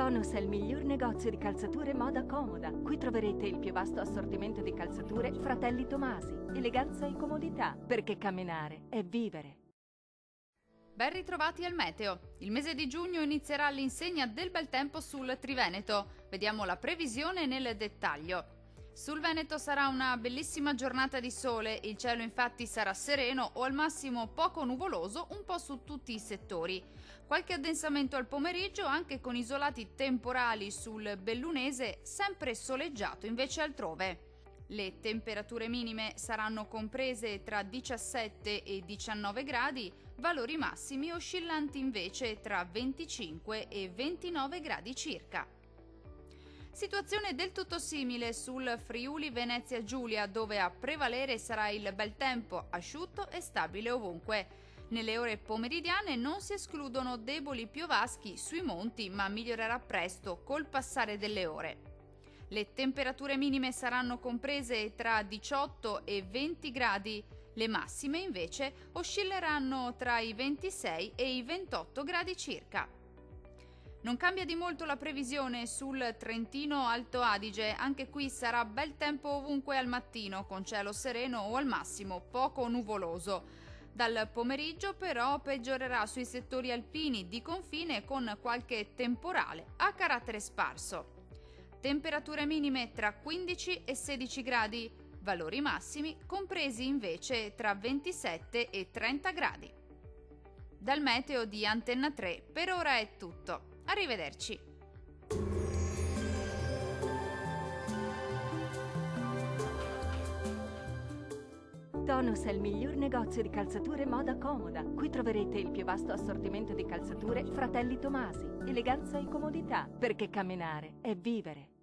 Tonus è il miglior negozio di calzature moda comoda. Qui troverete il più vasto assortimento di calzature Fratelli Tomasi. Eleganza e comodità, perché camminare è vivere. Ben ritrovati al meteo. Il mese di giugno inizierà all'insegna del bel tempo sul Triveneto. Vediamo la previsione nel dettaglio. Sul Veneto sarà una bellissima giornata di sole, il cielo infatti sarà sereno o al massimo poco nuvoloso un po' su tutti i settori. Qualche addensamento al pomeriggio anche con isolati temporali sul Bellunese, sempre soleggiato invece altrove. Le temperature minime saranno comprese tra 17 e 19 gradi, valori massimi oscillanti invece tra 25 e 29 gradi circa. Situazione del tutto simile sul Friuli Venezia Giulia, dove a prevalere sarà il bel tempo asciutto e stabile ovunque. Nelle ore pomeridiane non si escludono deboli piovaschi sui monti, ma migliorerà presto col passare delle ore. Le temperature minime saranno comprese tra 18 e 20 gradi, le massime invece oscilleranno tra i 26 e i 28 gradi circa. Non cambia di molto la previsione sul Trentino Alto Adige, anche qui sarà bel tempo ovunque al mattino, con cielo sereno o al massimo poco nuvoloso. Dal pomeriggio però peggiorerà sui settori alpini di confine con qualche temporale a carattere sparso. Temperature minime tra 15 e 16 gradi, valori massimi compresi invece tra 27 e 30 gradi. Dal meteo di Antenna 3 per ora è tutto. Arrivederci. Tonus è il miglior negozio di calzature moda comoda. Qui troverete il più vasto assortimento di calzature Fratelli Tomasi. Eleganza e comodità, perché camminare è vivere.